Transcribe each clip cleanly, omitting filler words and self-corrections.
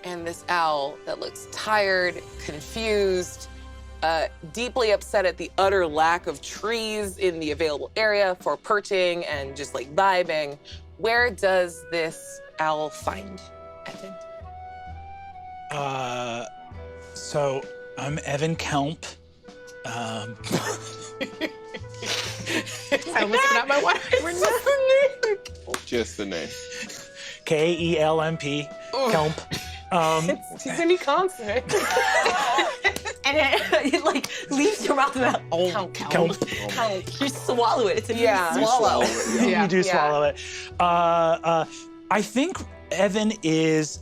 And this owl that looks tired, confused, deeply upset at the utter lack of trees in the available area for perching and just like vibing. Where does this owl find Evan? So I'm Evan Kelmp. I was not my wife. Just the name. KELMP. Kelmp. It's too many consonants. And it like leaves your mouth about Kelmp. You swallow it. It's a Yeah. swallow. You do swallow it. I think Evan is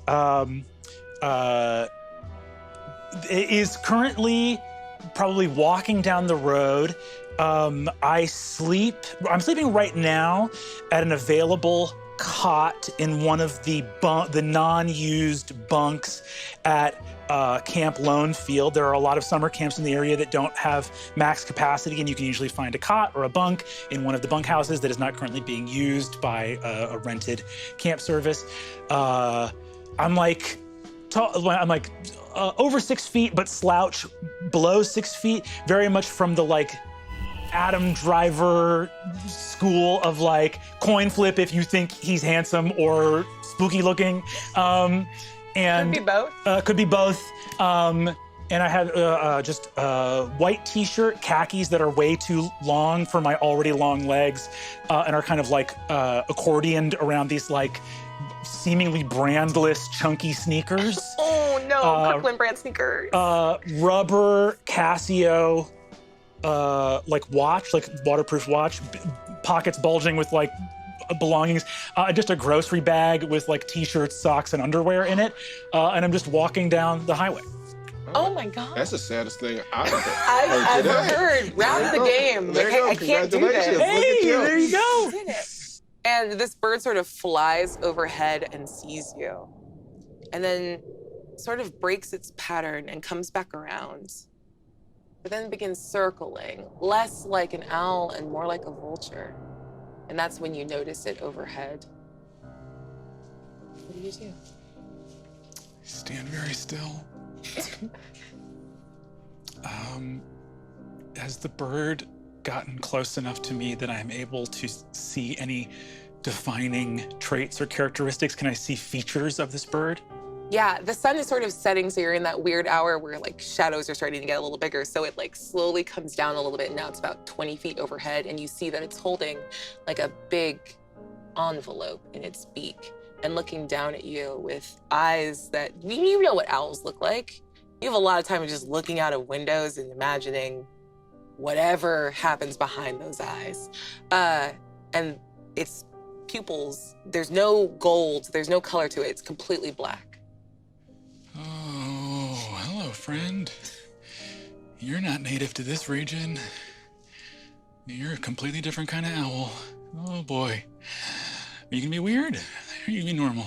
currently probably walking down the road. I'm sleeping right now at an available cot in one of the non-used bunks at Camp Lone Field. There are a lot of summer camps in the area that don't have max capacity, and you can usually find a cot or a bunk in one of the bunkhouses that is not currently being used by a rented camp service. I'm like over 6 feet, but slouch below 6 feet, very much from the like Adam Driver school of like coin flip if you think he's handsome or spooky looking. And Could be both. Could be both. And I have just a white t-shirt, khakis that are way too long for my already long legs, and are kind of like accordioned around these like seemingly brandless, chunky sneakers. Oh no, Kirkland brand sneakers. Rubber Casio, like watch, like waterproof watch, pockets bulging with like belongings, just a grocery bag with like t-shirts, socks, and underwear in it, and I'm just walking down the highway. Oh my God. That's the saddest thing I've I've ever heard. Round of the game. There Like, you go. I can't do this. Congratulations. Look at Hey, you. there you go. Did it. And this bird sort of flies overhead and sees you, and then sort of breaks its pattern and comes back around, but then begins circling, less like an owl and more like a vulture. And that's when you notice it overhead. What do you do? Stand very still. Has the bird gotten close enough to me that I'm able to see any defining traits or characteristics? Can I see features of this bird? Yeah, the sun is sort of setting, so you're in that weird hour where like shadows are starting to get a little bigger. So it like slowly comes down a little bit. And now it's about 20 feet overhead, and you see that it's holding like a big envelope in its beak and looking down at you with eyes that, you know what owls look like. You have a lot of time of just looking out of windows and imagining whatever happens behind those eyes. And its pupils, there's no gold, there's no color to it. It's completely black. Oh, hello, friend. You're not native to this region. You're a completely different kind of owl. Oh boy. Are you gonna be weird? Or are you gonna be normal?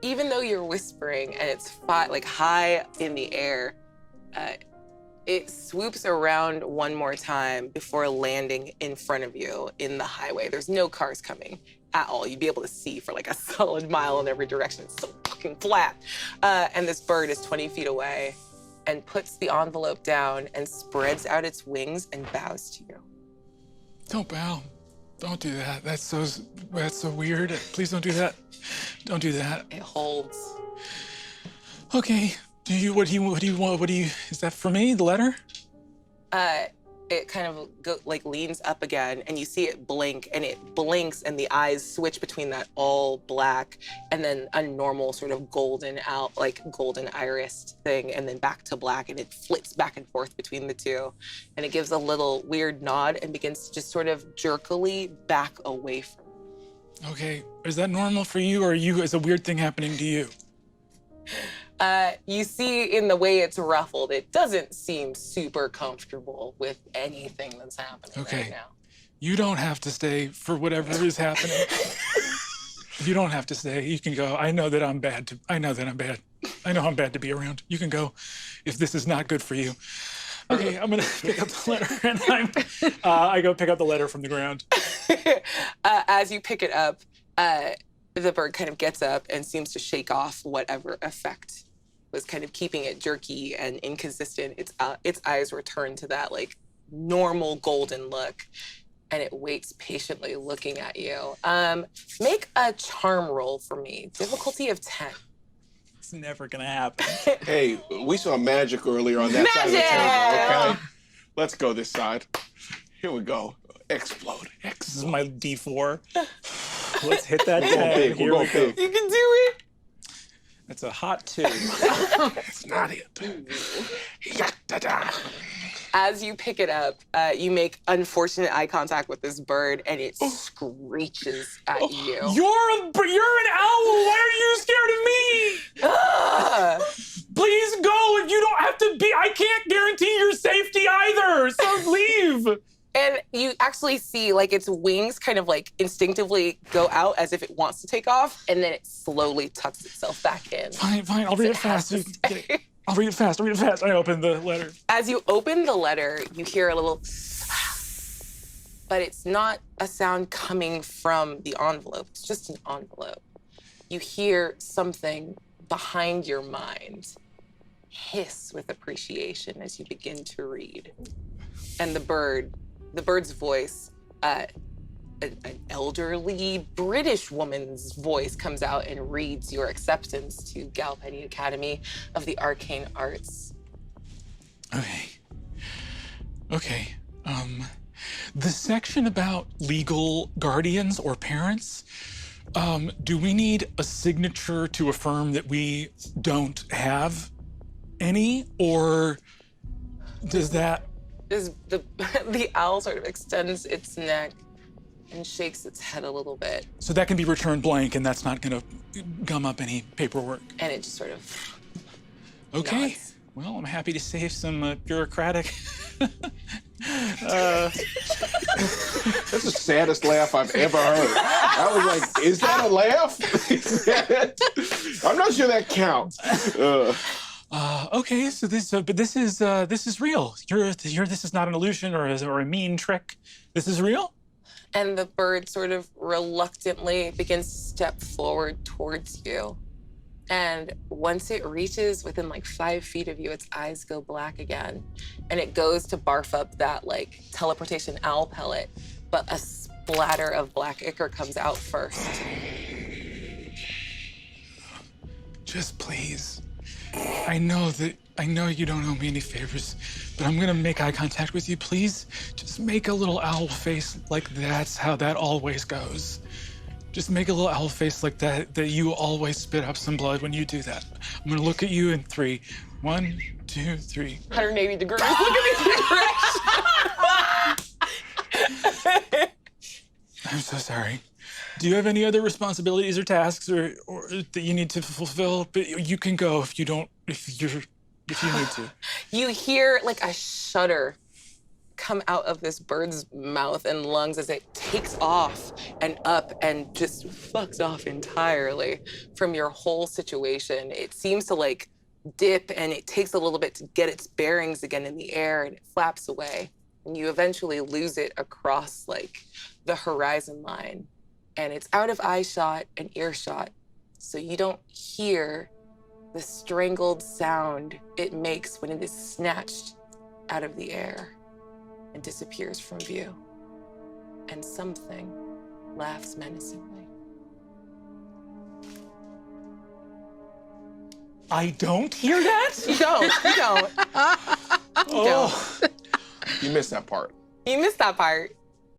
Even though you're whispering and it's like high in the air, it swoops around one more time before landing in front of you in the highway. There's no cars coming at all. You'd be able to see for like a solid mile in every direction. It's so fucking flat. And this bird is 20 feet away and puts the envelope down and spreads out its wings and bows to you. Don't bow. Don't do that. That's so weird. Please don't do that. Don't do that. It holds. Okay. What do you want? Is that for me, the letter? It kind of leans up again, and you see it blink, and it blinks, and the eyes switch between that all black and then a normal sort of golden iris thing, and then back to black, and it flips back and forth between the two. And it gives a little weird nod and begins to just sort of jerkily back away from you. Okay. Is that normal for you, or is a weird thing happening to you? You see in the way it's ruffled, it doesn't seem super comfortable with anything that's happening right now. You don't have to stay for whatever is happening. You don't have to stay. You can go. I know that I'm bad. I know I'm bad to be around. You can go if this is not good for you. Okay, I'm gonna pick up the letter, and I go pick up the letter from the ground. As you pick it up, The bird kind of gets up and seems to shake off whatever effect was kind of keeping it jerky and inconsistent. Its eyes return to that like normal golden look, and it waits patiently looking at you. Make a charm roll for me. Difficulty of 10. It's never gonna happen. Hey, we saw magic earlier on that side of the table, okay? Let's go this side. Here we go. Explode. This is my D4. Let's hit that We're going 10. big. Here We're we going go. big. You can do it. It's a hot 2. It's not it. Ya-da-da. As you pick it up, you make unfortunate eye contact with this bird, and it screeches at you. You're an owl. Why are you scared of me? Ah! Please go. If you don't have to be, I can't guarantee your safety either. So leave. And you actually see like its wings kind of like instinctively go out as if it wants to take off, and then it slowly tucks itself back in. Fine. I'll read it fast. I'll read it fast. I open the letter. As you open the letter, you hear a little, but it's not a sound coming from the envelope. It's just an envelope. You hear something behind your mind hiss with appreciation as you begin to read. And the bird's voice, an elderly British woman's voice comes out and reads your acceptance to Galpetti Academy of the Arcane Arts. Okay. The section about legal guardians or parents, do we need a signature to affirm that we don't have any, or does that... The owl sort of extends its neck and shakes its head a little bit. So that can be returned blank, and that's not gonna gum up any paperwork. And it just sort of Okay. nods. Well, I'm happy to save some bureaucratic. That's the saddest laugh I've ever heard. I was like, is that a laugh? I'm not sure that counts. Okay, so this is real. This is not an illusion or a mean trick. This is real. And the bird sort of reluctantly begins to step forward towards you. And once it reaches within like 5 feet of you, its eyes go black again. And it goes to barf up that like teleportation owl pellet, but a splatter of black ichor comes out first. Just please. I know you don't owe me any favors, but I'm gonna make eye contact with you. Please, just make a little owl face like that's how that always goes. Just make a little owl face like that you always spit up some blood when you do that. I'm gonna look at you in 3. 1, 2, 3. 180 degrees. Look at me. I'm so sorry. Do you have any other responsibilities or tasks or that you need to fulfill? But you can go if you need to. You hear like a shudder come out of this bird's mouth and lungs as it takes off and up and just fucks off entirely from your whole situation. It seems to like dip, and it takes a little bit to get its bearings again in the air, and it flaps away. And you eventually lose it across like the horizon line. And it's out of eye shot and earshot, so you don't hear the strangled sound it makes when it is snatched out of the air and disappears from view. And something laughs menacingly. I don't hear that? You don't. Oh. You missed that part. You missed that part.